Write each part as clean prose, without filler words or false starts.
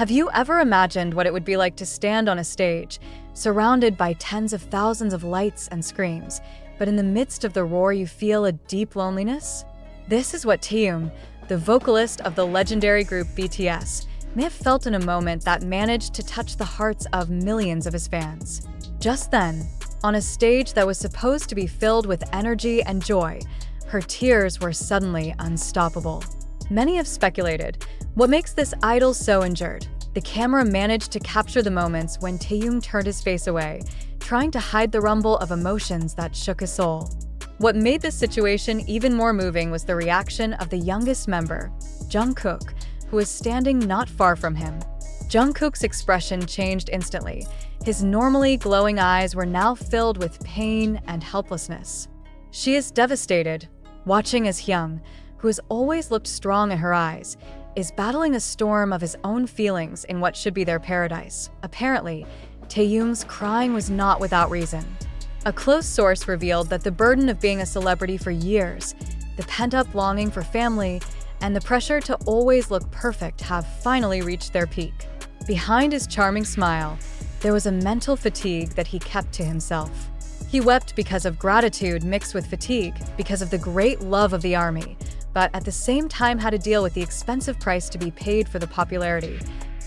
Have you ever imagined what it would be like to stand on a stage, surrounded by tens of thousands of lights and screams, but in the midst of the roar you feel a deep loneliness? This is what Taehyung, the vocalist of the legendary group BTS, may have felt in a moment that managed to touch the hearts of millions of his fans. Just then, on a stage that was supposed to be filled with energy and joy, her tears were suddenly unstoppable. Many have speculated, what makes this idol so injured? The camera managed to capture the moments when Taehyung turned his face away, trying to hide the rumble of emotions that shook his soul. What made this situation even more moving was the reaction of the youngest member, Jungkook, who was standing not far from him. Jungkook's expression changed instantly. His normally glowing eyes were now filled with pain and helplessness. She is devastated, watching as Hyung, who has always looked strong in her eyes, is battling a storm of his own feelings in what should be their paradise. Apparently, Taehyung's crying was not without reason. A close source revealed that the burden of being a celebrity for years, the pent-up longing for family, and the pressure to always look perfect have finally reached their peak. Behind his charming smile, there was a mental fatigue that he kept to himself. He wept because of gratitude mixed with fatigue, because of the great love of the army, but at the same time had to deal with the expensive price to be paid for the popularity.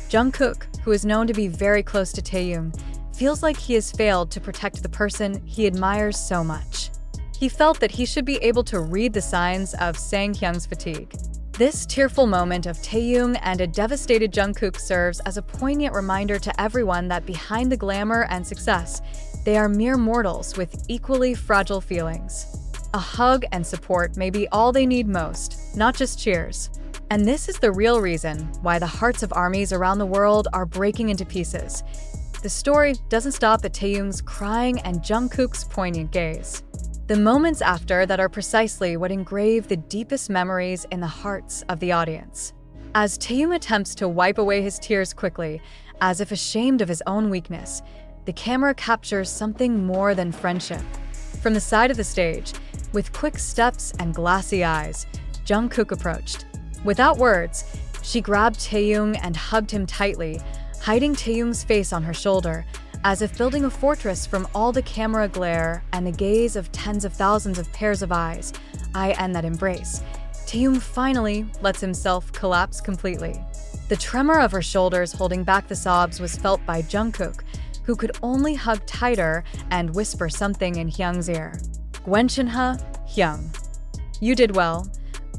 Jungkook, who is known to be very close to Taehyung, feels like he has failed to protect the person he admires so much. He felt that he should be able to read the signs of Sanghyung's fatigue. This tearful moment of Taehyung and a devastated Jungkook serves as a poignant reminder to everyone that behind the glamour and success, they are mere mortals with equally fragile feelings. A hug and support may be all they need most, not just cheers. And this is the real reason why the hearts of armies around the world are breaking into pieces. The story doesn't stop at Taehyung's crying and Jungkook's poignant gaze. The moments after that are precisely what engrave the deepest memories in the hearts of the audience. As Taehyung attempts to wipe away his tears quickly, as if ashamed of his own weakness, the camera captures something more than friendship. From the side of the stage, with quick steps and glassy eyes, Jungkook approached. Without words, she grabbed Taehyung and hugged him tightly, hiding Taehyung's face on her shoulder, as if building a fortress from all the camera glare and the gaze of tens of thousands of pairs of eyes. And that embrace, Taehyung finally lets himself collapse completely. The tremor of her shoulders holding back the sobs was felt by Jungkook, who could only hug tighter and whisper something in Hyung's ear. "Gwenchunha, Hyung. You did well."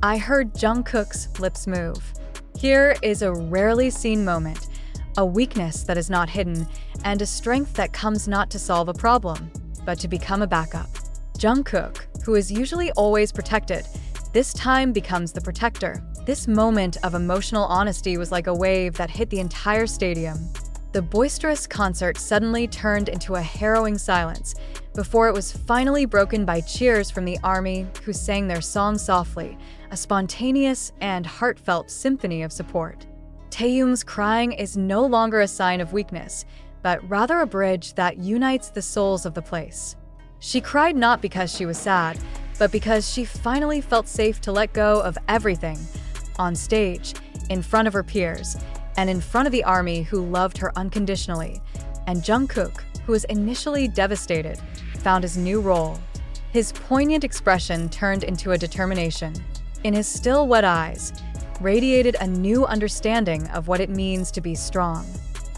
I heard Jungkook's lips move. Here is a rarely seen moment, a weakness that is not hidden, and a strength that comes not to solve a problem, but to become a backup. Jungkook, who is usually always protected, this time becomes the protector. This moment of emotional honesty was like a wave that hit the entire stadium. The boisterous concert suddenly turned into a harrowing silence, before it was finally broken by cheers from the army, who sang their song softly, a spontaneous and heartfelt symphony of support. Taehyung's crying is no longer a sign of weakness, but rather a bridge that unites the souls of the place. She cried not because she was sad, but because she finally felt safe to let go of everything, on stage, in front of her peers, and in front of the army who loved her unconditionally. And Jungkook, who was initially devastated, found his new role. His poignant expression turned into a determination. In his still wet eyes, radiated a new understanding of what it means to be strong.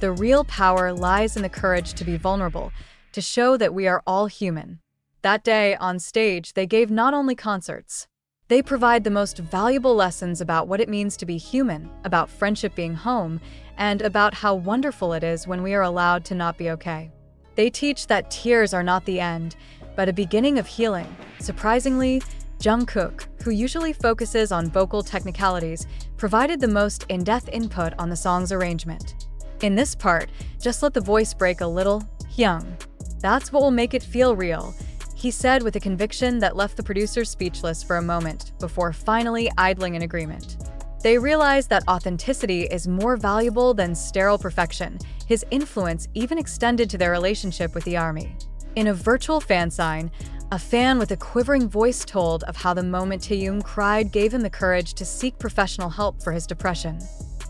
The real power lies in the courage to be vulnerable, to show that we are all human. That day, on stage, they gave not only concerts. They provide the most valuable lessons about what it means to be human, about friendship being home, and about how wonderful it is when we are allowed to not be okay. They teach that tears are not the end, but a beginning of healing. Surprisingly, Jungkook, who usually focuses on vocal technicalities, provided the most in-depth input on the song's arrangement. In this part, just let the voice break a little, Hyung. That's what will make it feel real, he said with a conviction that left the producers speechless for a moment before finally idling in agreement. They realized that authenticity is more valuable than sterile perfection. His influence even extended to their relationship with the army. In a virtual fan sign, a fan with a quivering voice told of how the moment Taehyung cried gave him the courage to seek professional help for his depression.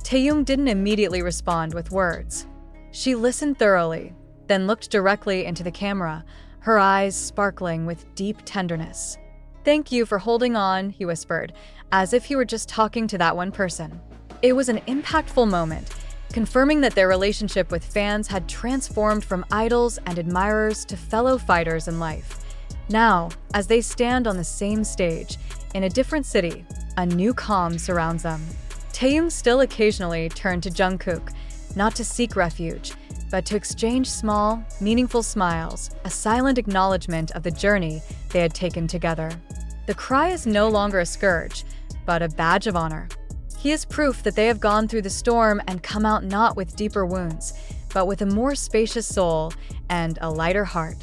Taehyung didn't immediately respond with words. She listened thoroughly, then looked directly into the camera, her eyes sparkling with deep tenderness. "Thank you for holding on," he whispered, as if he were just talking to that one person. It was an impactful moment, confirming that their relationship with fans had transformed from idols and admirers to fellow fighters in life. Now, as they stand on the same stage, in a different city, a new calm surrounds them. Taehyung still occasionally turned to Jungkook, not to seek refuge, but to exchange small, meaningful smiles, a silent acknowledgement of the journey they had taken together. The cry is no longer a scourge, but a badge of honor. He is proof that they have gone through the storm and come out not with deeper wounds, but with a more spacious soul and a lighter heart.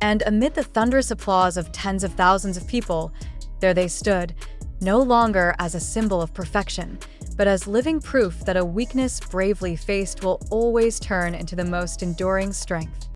And amid the thunderous applause of tens of thousands of people, there they stood, no longer as a symbol of perfection, but as living proof that a weakness bravely faced will always turn into the most enduring strength.